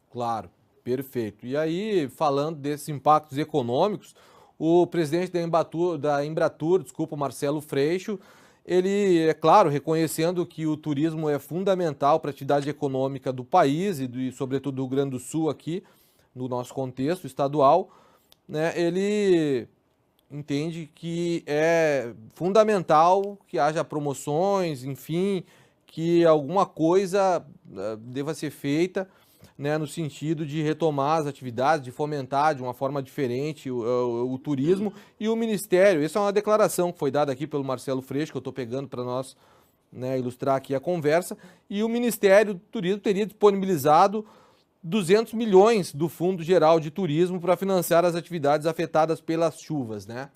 Claro, perfeito. E aí, falando desses impactos econômicos, o presidente da Embratur, Marcelo Freixo, ele, é claro, reconhecendo que o turismo é fundamental para a atividade econômica do país e sobretudo do Rio Grande do Sul aqui, no nosso contexto estadual, né, ele entende que é fundamental que haja promoções, enfim, que alguma coisa deva ser feita, né, no sentido de retomar as atividades, de fomentar de uma forma diferente o turismo e o Ministério. Essa é uma declaração que foi dada aqui pelo Marcelo Freixo, que eu estou pegando para nós, né, ilustrar aqui a conversa, e o Ministério do Turismo teria disponibilizado 200 milhões do Fundo Geral de Turismo para financiar as atividades afetadas pelas chuvas, né?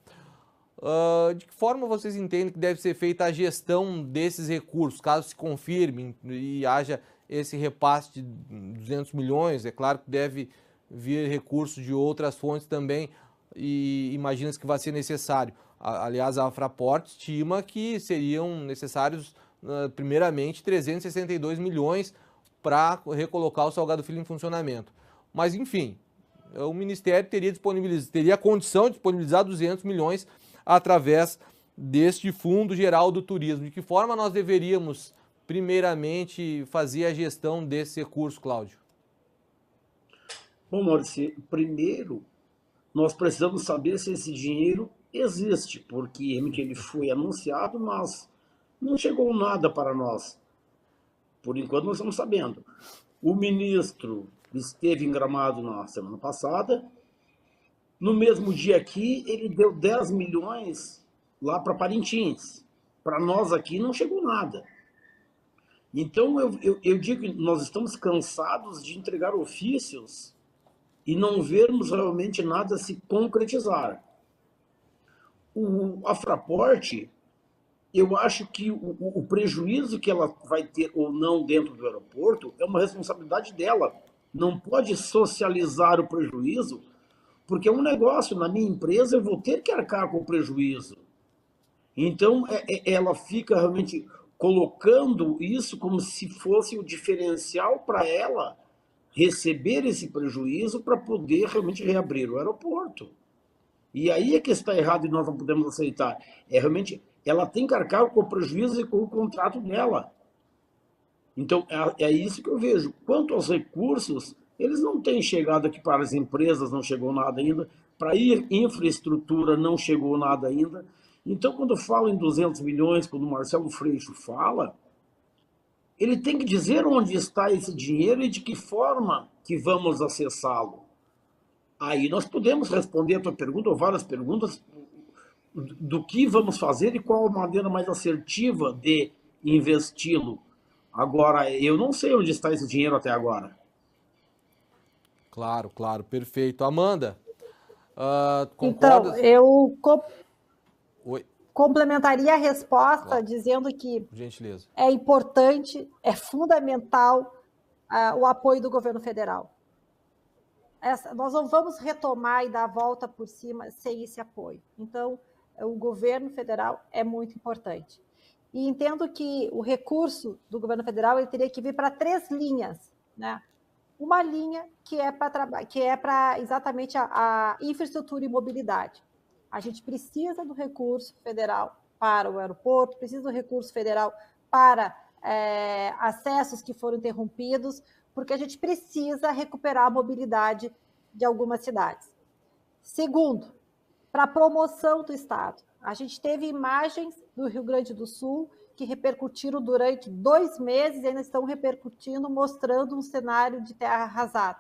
De que forma vocês entendem que deve ser feita a gestão desses recursos, caso se confirme e haja esse repasse de 200 milhões? É claro que deve vir recursos de outras fontes também e imagina-se que vai ser necessário. Aliás, a Fraport estima que seriam necessários, primeiramente, 362 milhões para recolocar o Salgado Filho em funcionamento. Mas, enfim, o Ministério teria a condição de disponibilizar 200 milhões através deste Fundo Geral do Turismo. De que forma nós deveríamos, primeiramente, fazer a gestão desse recurso, Cláudio? Bom, Maurício, primeiro, nós precisamos saber se esse dinheiro existe, porque ele foi anunciado, mas não chegou nada para nós. Por enquanto, nós estamos sabendo. O ministro esteve em Gramado na semana passada. No mesmo dia aqui, ele deu 10 milhões lá para Parintins. Para nós aqui não chegou nada. Então, eu digo que nós estamos cansados de entregar ofícios e não vermos realmente nada se concretizar. A Fraport, eu acho que o prejuízo que ela vai ter ou não dentro do aeroporto é uma responsabilidade dela. Não pode socializar o prejuízo, porque é um negócio, na minha empresa eu vou ter que arcar com o prejuízo. Então, ela fica realmente colocando isso como se fosse o diferencial para ela receber esse prejuízo para poder realmente reabrir o aeroporto. E aí é que está errado e nós não podemos aceitar. Realmente, ela tem que arcar com o prejuízo e com o contrato dela. Então, é isso que eu vejo. Quanto aos recursos, eles não têm chegado aqui para as empresas, não chegou nada ainda. Para a infraestrutura, não chegou nada ainda. Então, quando eu falo em 200 milhões, quando o Marcelo Freixo fala, ele tem que dizer onde está esse dinheiro e de que forma que vamos acessá-lo. Aí nós podemos responder a tua pergunta, ou várias perguntas, do que vamos fazer e qual a maneira mais assertiva de investi-lo. Agora, eu não sei onde está esse dinheiro até agora. Claro, claro, perfeito. Amanda, concorda? Então, Oi. complementaria a resposta Claro. dizendo que Por gentileza. é importante, é fundamental o apoio do governo federal. Nós não vamos retomar e dar a volta por cima sem esse apoio. Então, o governo federal é muito importante. E entendo que o recurso do governo federal ele teria que vir para 3 linhas, né? Uma linha que é para exatamente a infraestrutura e mobilidade. A gente precisa do recurso federal para o aeroporto, precisa do recurso federal para acessos que foram interrompidos, porque a gente precisa recuperar a mobilidade de algumas cidades. Segundo, para a promoção do Estado. A gente teve imagens do Rio Grande do Sul que repercutiram durante 2 meses e ainda estão repercutindo, mostrando um cenário de terra arrasada.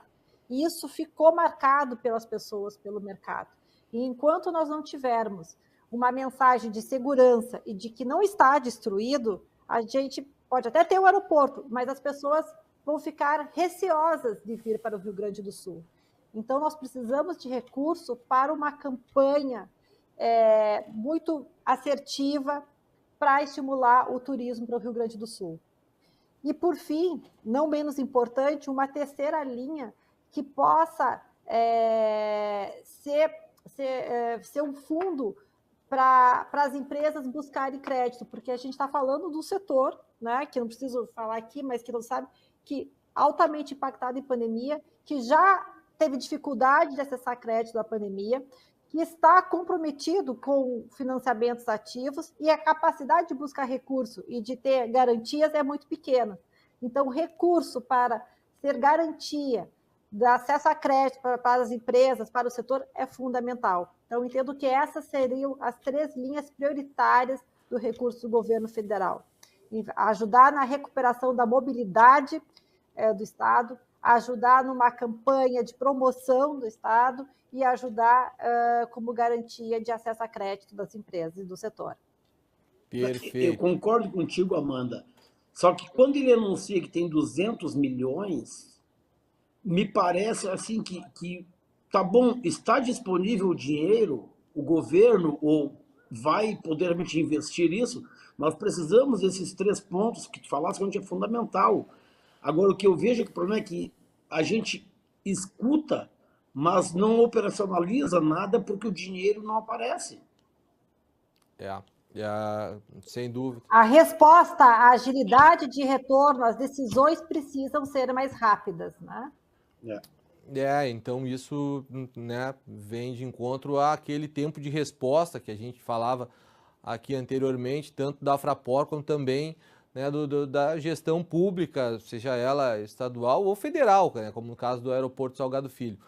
E isso ficou marcado pelas pessoas, pelo mercado. E enquanto nós não tivermos uma mensagem de segurança e de que não está destruído, a gente pode até ter o aeroporto, mas as pessoas vão ficar receosas de vir para o Rio Grande do Sul. Então, nós precisamos de recurso para uma campanha muito assertiva para estimular o turismo para o Rio Grande do Sul. E, por fim, não menos importante, uma terceira linha que possa ser um fundo para as empresas buscarem crédito, porque a gente está falando do setor, né, que não preciso falar aqui, mas que não sabe, que altamente impactado em pandemia, que já teve dificuldade de acessar crédito da pandemia, que está comprometido com financiamentos ativos e a capacidade de buscar recurso e de ter garantias é muito pequena. Então, recurso para ser garantia do acesso a crédito para as empresas, para o setor, é fundamental. Então, entendo que essas seriam as 3 linhas prioritárias do recurso do governo federal. Ajudar na recuperação da mobilidade do Estado, ajudar numa campanha de promoção do Estado e ajudar como garantia de acesso a crédito das empresas e do setor. Perfeito. Eu concordo contigo, Amanda. Só que quando ele anuncia que tem 200 milhões, me parece assim que tá bom, está disponível o dinheiro, o governo ou vai poder realmente investir isso, nós precisamos desses 3 pontos que tu falaste, que realmente é fundamental. Agora, o que eu vejo é que o problema é que a gente escuta, mas não operacionaliza nada porque o dinheiro não aparece. Sem dúvida. A resposta, a agilidade de retorno, as decisões precisam ser mais rápidas, né? Então isso, né, vem de encontro àquele tempo de resposta que a gente falava aqui anteriormente, tanto da Fraport como também, né, da gestão pública, seja ela estadual ou federal, né, como no caso do Aeroporto Salgado Filho.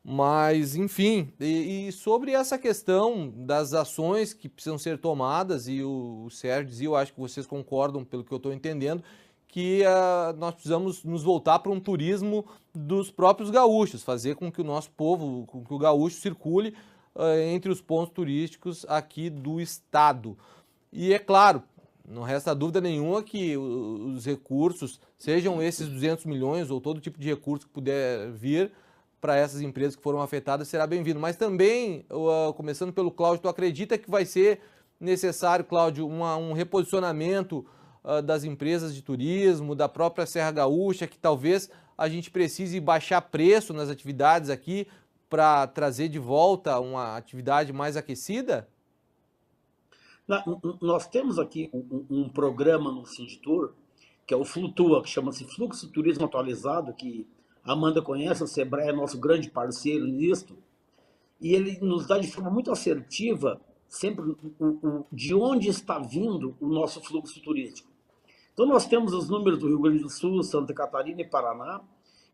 Mas, enfim, e sobre essa questão das ações que precisam ser tomadas, e o Sérgio dizia, eu acho que vocês concordam pelo que eu estou entendendo, que nós precisamos nos voltar para um turismo dos próprios gaúchos, fazer com que o nosso povo, com que o gaúcho circule entre os pontos turísticos aqui do estado. E é claro, não resta dúvida nenhuma que os recursos, sejam esses 200 milhões ou todo tipo de recurso que puder vir para essas empresas que foram afetadas, será bem-vindo. Mas também, começando pelo Cláudio, tu acredita que vai ser necessário, Cláudio, um reposicionamento das empresas de turismo, da própria Serra Gaúcha, que talvez a gente precise baixar preço nas atividades aqui para trazer de volta uma atividade mais aquecida? Nós temos aqui um programa no Sinditur, que é o Flutua, que chama-se Fluxo Turismo Atualizado, que a Amanda conhece, o Sebrae é nosso grande parceiro nisto, e ele nos dá de forma muito assertiva sempre de onde está vindo o nosso fluxo turístico. Então nós temos os números do Rio Grande do Sul, Santa Catarina e Paraná,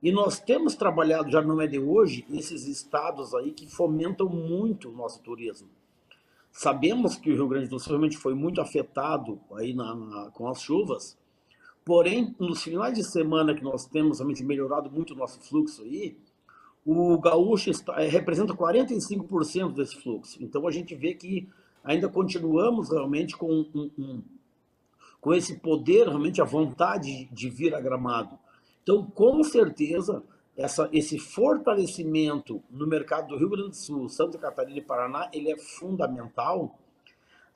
e nós temos trabalhado, já não é de hoje, esses estados aí que fomentam muito o nosso turismo. Sabemos que o Rio Grande do Sul realmente foi muito afetado aí com as chuvas, porém, nos finais de semana que nós temos realmente melhorado muito o nosso fluxo aí, o gaúcho representa 45% desse fluxo. Então a gente vê que ainda continuamos realmente com esse poder, realmente a vontade de vir a Gramado. Então, com certeza, esse fortalecimento no mercado do Rio Grande do Sul, Santa Catarina e Paraná, ele é fundamental,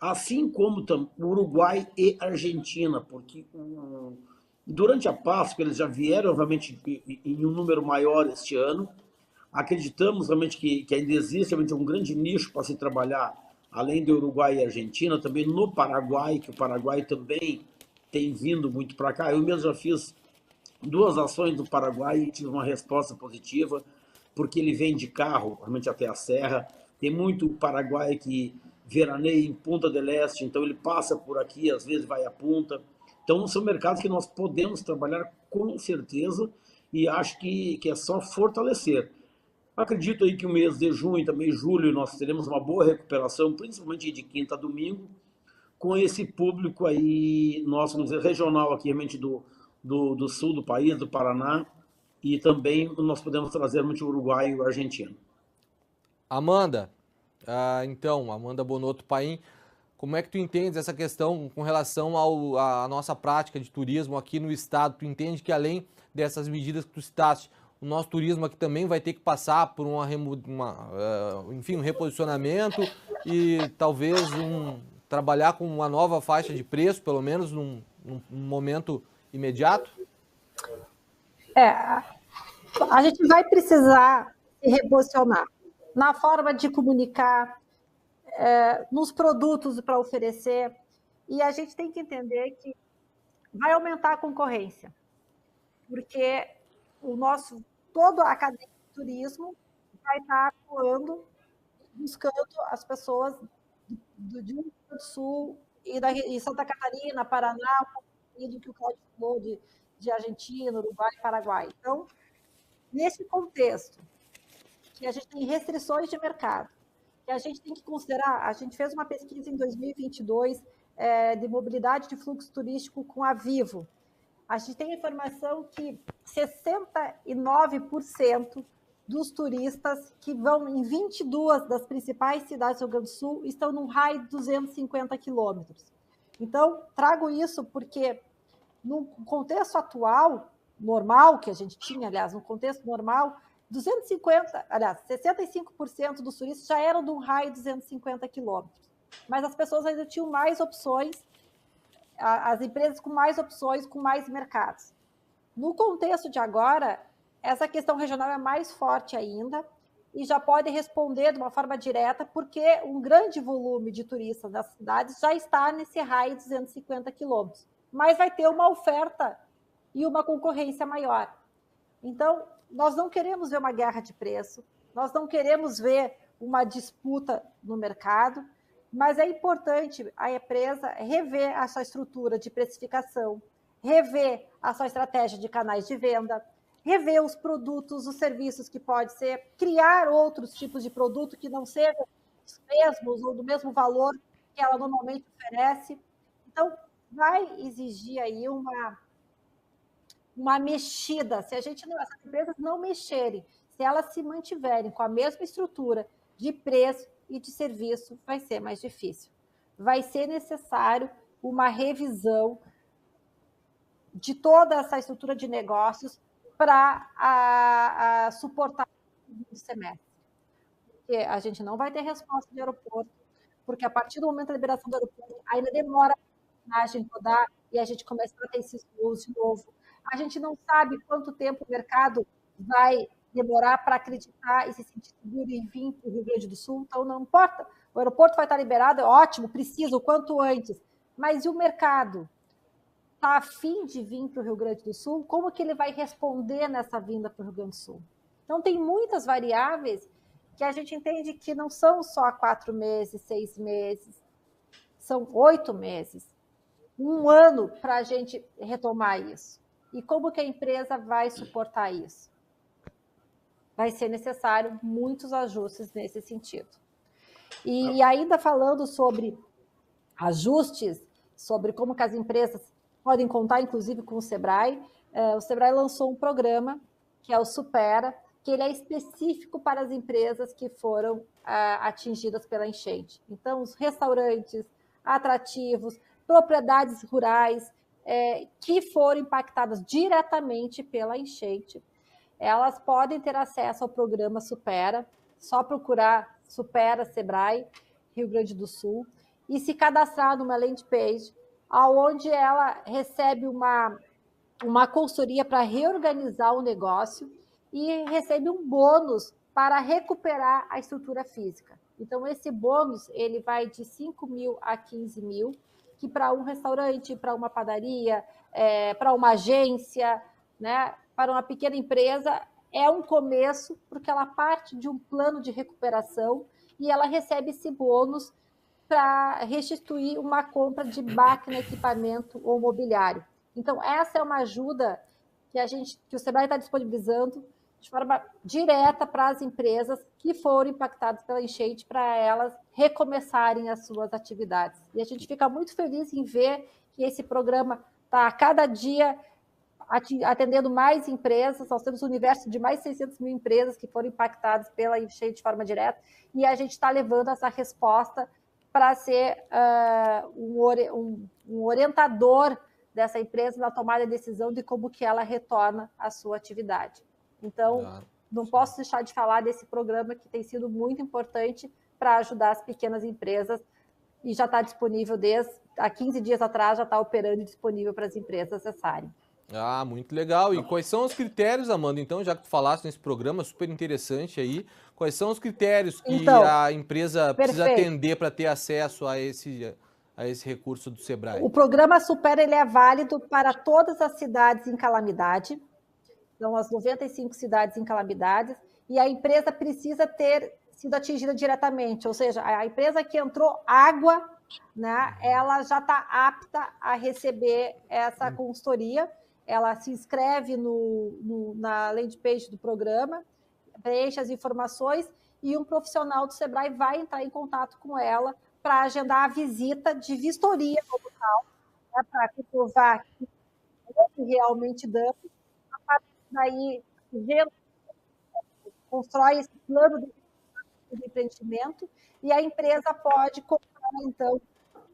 assim como Uruguai e Argentina, porque durante a Páscoa eles já vieram, obviamente, em um número maior este ano. Acreditamos realmente que ainda existe realmente um grande nicho para se trabalhar, além do Uruguai e Argentina, também no Paraguai, que o Paraguai também tem vindo muito para cá. Eu mesmo já fiz 2 ações do Paraguai e tive uma resposta positiva, porque ele vem de carro, realmente até a serra. Tem muito Paraguai que veraneia em Punta del Este, então ele passa por aqui, às vezes vai à Punta. Então são mercados que nós podemos trabalhar com certeza e acho que é só fortalecer. Acredito aí que o mês de junho e também julho nós teremos uma boa recuperação, principalmente de quinta a domingo, com esse público aí nosso, vamos dizer, regional aqui, realmente do sul do país, do Paraná, e também nós podemos trazer muito o Uruguai e o argentino. Amanda, então, Amanda Bonotto Paim, como é que tu entendes essa questão com relação à nossa prática de turismo aqui no estado? Tu entende que além dessas medidas que tu citaste, o nosso turismo aqui também vai ter que passar por enfim, um reposicionamento e talvez trabalhar com uma nova faixa de preço, pelo menos num momento imediato? A gente vai precisar se reposicionar na forma de comunicar, nos produtos para oferecer, e a gente tem que entender que vai aumentar a concorrência, porque toda a cadeia de turismo vai estar atuando, buscando as pessoas do Rio Grande do Sul e Santa Catarina, Paraná, e do que o Cláudio falou de Argentina, Uruguai e Paraguai. Então, nesse contexto, que a gente tem restrições de mercado, que a gente tem que considerar, a gente fez uma pesquisa em 2022 de mobilidade de fluxo turístico com a Vivo. A gente tem a informação que 69% dos turistas que vão em 22 das principais cidades do Rio Grande do Sul estão num raio de 250 quilômetros. Então, trago isso porque no contexto atual, normal, que a gente tinha, aliás, no contexto normal, 65% dos turistas já eram de um raio de 250 quilômetros. Mas as pessoas ainda tinham mais opções, as empresas com mais opções, com mais mercados. No contexto de agora, essa questão regional é mais forte ainda e já pode responder de uma forma direta, porque um grande volume de turistas das cidades já está nesse raio de 250 quilômetros. Mas vai ter uma oferta e uma concorrência maior. Então, nós não queremos ver uma guerra de preço, nós não queremos ver uma disputa no mercado, mas é importante a empresa rever a sua estrutura de precificação, rever a sua estratégia de canais de venda, rever os produtos, os serviços que pode ser, criar outros tipos de produto que não sejam os mesmos ou do mesmo valor que ela normalmente oferece. Então, vai exigir aí uma mexida. Se essas empresas não mexerem, se elas se mantiverem com a mesma estrutura de preço e de serviço, vai ser mais difícil. Vai ser necessário uma revisão de toda essa estrutura de negócios para suportar o semestre. Porque a gente não vai ter resposta de aeroporto, porque a partir do momento da liberação do aeroporto, ainda demora a gente rodar e a gente começar a ter esses voos de novo. A gente não sabe quanto tempo o mercado vai demorar para acreditar e se sentir seguro e vir para o Rio Grande do Sul. Então, não importa. O aeroporto vai estar liberado, é ótimo, precisa o quanto antes. Mas e o mercado? Está a fim de vir para o Rio Grande do Sul? Como que ele vai responder nessa vinda para o Rio Grande do Sul? Então, tem muitas variáveis que a gente entende que não são só 4 meses, 6 meses, são 8 meses, 1 ano para a gente retomar isso. E como que a empresa vai suportar isso? Vai ser necessário muitos ajustes nesse sentido. E ainda falando sobre ajustes, sobre como que as empresas podem contar, inclusive, com o Sebrae lançou um programa, que é o Supera, que ele é específico para as empresas que foram atingidas pela enchente. Então, os restaurantes, atrativos, propriedades rurais, que foram impactadas diretamente pela enchente, elas podem ter acesso ao programa Supera, só procurar Supera Sebrae, Rio Grande do Sul, e se cadastrar numa landing page, onde ela recebe uma consultoria para reorganizar o negócio e recebe um bônus para recuperar a estrutura física. Então, esse bônus ele vai de 5 mil a 15 mil, que para um restaurante, para uma padaria, para uma agência, né, para uma pequena empresa, é um começo, porque ela parte de um plano de recuperação e ela recebe esse bônus para restituir uma compra de máquina, equipamento ou mobiliário. Então, essa é uma ajuda que o Sebrae está disponibilizando de forma direta para as empresas que foram impactadas pela enchente, para elas recomeçarem as suas atividades. E a gente fica muito feliz em ver que esse programa está a cada dia atendendo mais empresas. Nós temos um universo de mais de 600 mil empresas que foram impactadas pela enchente de forma direta, e a gente está levando essa resposta para ser um orientador dessa empresa na tomada de decisão de como que ela retorna à sua atividade. Então, não posso deixar de falar desse programa que tem sido muito importante para ajudar as pequenas empresas, e já está disponível há 15 dias atrás, já está operando e disponível para as empresas acessarem. Ah, muito legal. E quais são os critérios, Amanda, então, já que tu falaste nesse programa, super interessante aí, quais são os critérios que a empresa precisa atender para ter acesso a esse recurso do Sebrae? O programa Supera ele é válido para todas as cidades em calamidade, então as 95 cidades em calamidade, e a empresa precisa ter sido atingida diretamente, ou seja, a empresa que entrou água, né, ela já está apta a receber essa consultoria. Ela se inscreve na landing page do programa, preenche as informações e um profissional do Sebrae vai entrar em contato com ela para agendar a visita de vistoria no local, né, para comprovar que houve realmente dano. A partir daí, constrói esse plano de empreendimento e a empresa pode comprar, então,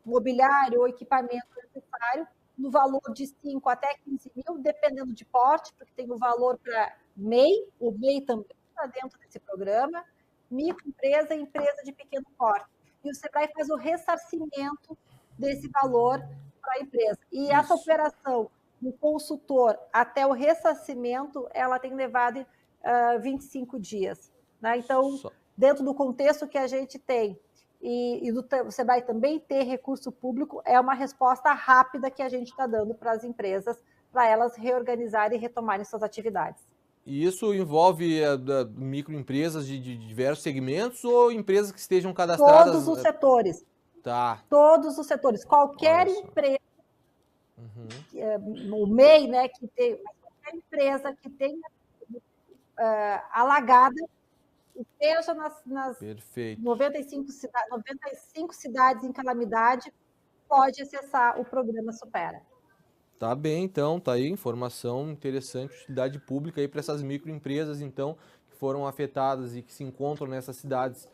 mobiliário ou equipamento necessário no valor de 5 até 15 mil, dependendo de porte, porque tem o valor para MEI, o MEI também está dentro desse programa, microempresa e empresa de pequeno porte. E o Sebrae faz o ressarcimento desse valor para a empresa. E essa operação do consultor até o ressarcimento, ela tem levado 25 dias. Né? Então, dentro do contexto que a gente tem, e do Sebrae também ter recurso público, é uma resposta rápida que a gente está dando para as empresas, para elas reorganizarem e retomarem suas atividades. E isso envolve microempresas de diversos segmentos ou empresas que estejam cadastradas? Todos os setores. Tá. Todos os setores. Qualquer empresa, o MEI, né, que tem, qualquer empresa que tenha alagada, seja nas 95 cidades em calamidade, pode acessar o programa Supera. Tá bem, então, tá aí, informação interessante, utilidade pública aí para essas microempresas, então, que foram afetadas e que se encontram nessas cidades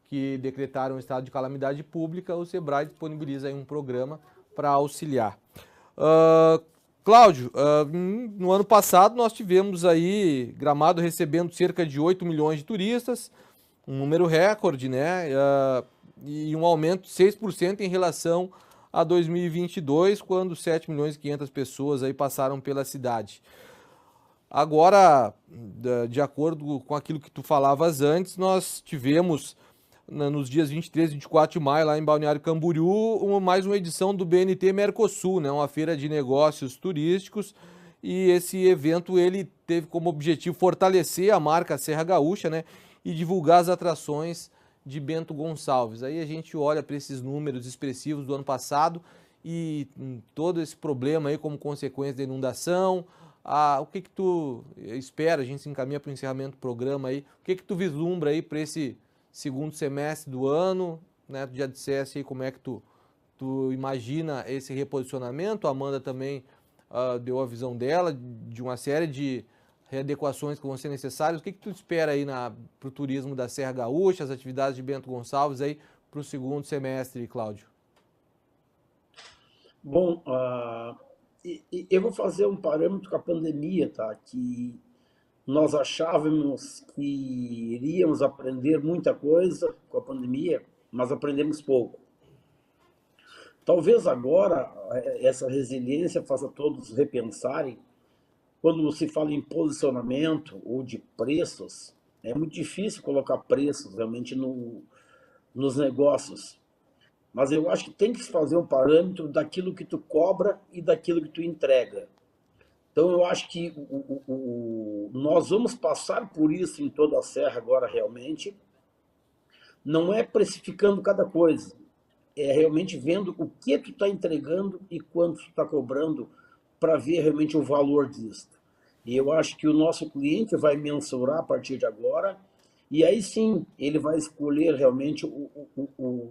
que decretaram estado de calamidade pública. O Sebrae disponibiliza aí um programa para auxiliar. Cláudio, no ano passado nós tivemos aí Gramado recebendo cerca de 8 milhões de turistas, um número recorde, né? E um aumento de 6% em relação a 2022, quando 7 milhões e 500 pessoas aí passaram pela cidade. Agora, de acordo com aquilo que tu falavas antes, nós tivemos nos dias 23 e 24 de maio, lá em Balneário Camboriú, mais uma edição do BNT Mercosul, né? Uma feira de negócios turísticos, e esse evento ele teve como objetivo fortalecer a marca Serra Gaúcha, né? E divulgar as atrações de Bento Gonçalves. Aí a gente olha para esses números expressivos do ano passado e todo esse problema aí como consequência da inundação. O que tu espera? A gente se encaminha para o encerramento do programa aí. O que tu vislumbra aí para esse segundo semestre do ano, né? Tu já dissesse aí como é que tu imagina esse reposicionamento. A Amanda também deu a visão dela de uma série de readequações que vão ser necessárias. O que tu espera aí para o turismo da Serra Gaúcha, as atividades de Bento Gonçalves aí para o segundo semestre, Cláudio? Bom, eu vou fazer um parâmetro com a pandemia, tá? Que nós achávamos que iríamos aprender muita coisa com a pandemia, mas aprendemos pouco. Talvez agora essa resiliência faça todos repensarem. Quando se fala em posicionamento ou de preços, é muito difícil colocar preços realmente nos negócios. Mas eu acho que tem que se fazer um parâmetro daquilo que tu cobra e daquilo que tu entrega. Então eu acho que nós vamos passar por isso em toda a Serra agora realmente. Não é precificando cada coisa, é realmente vendo o que tu está entregando e quanto tu está cobrando para ver realmente o valor disso. E eu acho que o nosso cliente vai mensurar a partir de agora, e aí sim ele vai escolher realmente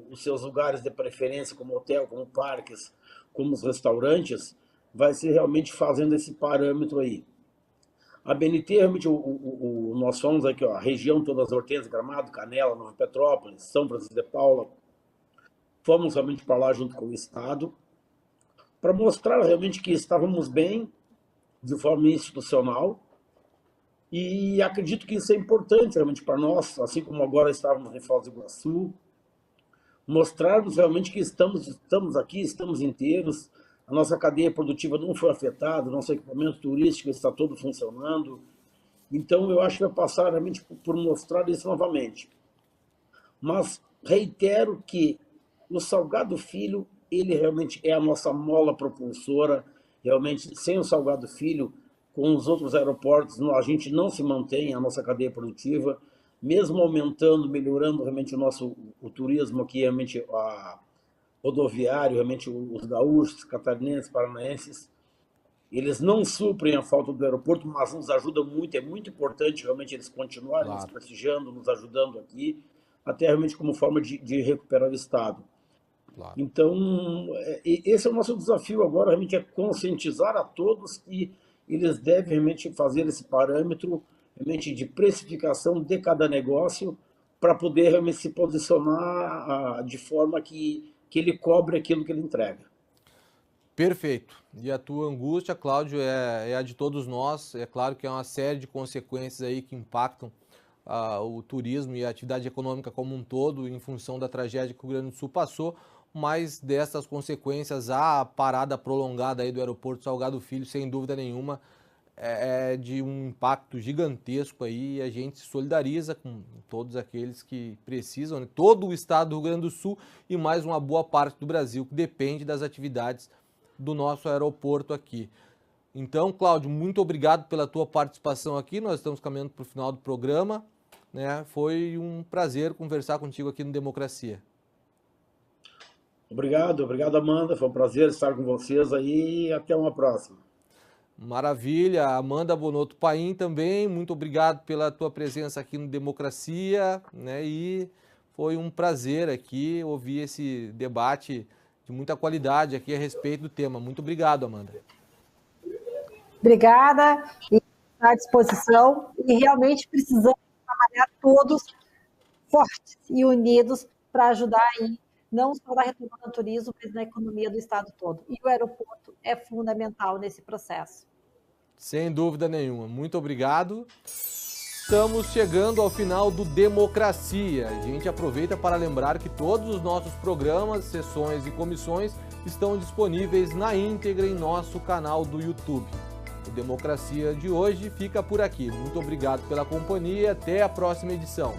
os seus lugares de preferência, como hotel, como parques, como os restaurantes, vai ser realmente fazendo esse parâmetro aí. A BNT, realmente, nós fomos aqui, ó, a região todas as Hortênsias, Gramado, Canela, Nova Petrópolis, São Francisco de Paula, fomos realmente para lá junto com o Estado, para mostrar realmente que estávamos bem, de forma institucional, e acredito que isso é importante realmente para nós, assim como agora estávamos em Foz do Iguaçu, mostrarmos realmente que estamos aqui, estamos inteiros, a nossa cadeia produtiva não foi afetada, o nosso equipamento turístico está todo funcionando. Então, eu acho que vai passar realmente por mostrar isso novamente. Mas reitero que o Salgado Filho, ele realmente é a nossa mola propulsora. Realmente, sem o Salgado Filho, com os outros aeroportos, a gente não se mantém, a nossa cadeia produtiva, mesmo aumentando, melhorando realmente o turismo aqui, realmente rodoviário, realmente os gaúchos, catarinenses, paranaenses, eles não suprem a falta do aeroporto, mas nos ajudam muito, é muito importante realmente eles continuarem nos prestigiando, nos ajudando aqui, até realmente como forma de recuperar o Estado. Claro. Então, esse é o nosso desafio agora, realmente é conscientizar a todos que eles devem realmente fazer esse parâmetro realmente de precificação de cada negócio para poder realmente se posicionar de forma que ele cobre aquilo que ele entrega. Perfeito. E a tua angústia, Cláudio, é a de todos nós. É claro que é uma série de consequências aí que impactam o turismo e a atividade econômica como um todo em função da tragédia que o Rio Grande do Sul passou, mas dessas consequências, a parada prolongada aí do aeroporto Salgado Filho, sem dúvida nenhuma, é de um impacto gigantesco aí, e a gente se solidariza com todos aqueles que precisam, né? Todo o estado do Rio Grande do Sul e mais uma boa parte do Brasil que depende das atividades do nosso aeroporto aqui. Então, Cláudio, muito obrigado pela tua participação aqui, nós estamos caminhando para o final do programa, né? Foi um prazer conversar contigo aqui no Democracia. Obrigado, Amanda, foi um prazer estar com vocês aí e até uma próxima. Maravilha, Amanda Bonotto Paim também, muito obrigado pela tua presença aqui no Democracia, né? E foi um prazer aqui ouvir esse debate de muita qualidade aqui a respeito do tema. Muito obrigado, Amanda. Obrigada, e à disposição, e realmente precisamos trabalhar todos fortes e unidos para ajudar aí, não só na retomada do turismo, mas na economia do estado todo. E o aeroporto é fundamental nesse processo. Sem dúvida nenhuma. Muito obrigado. Estamos chegando ao final do Democracia. A gente aproveita para lembrar que todos os nossos programas, sessões e comissões estão disponíveis na íntegra em nosso canal do YouTube. O Democracia de hoje fica por aqui. Muito obrigado pela companhia e até a próxima edição.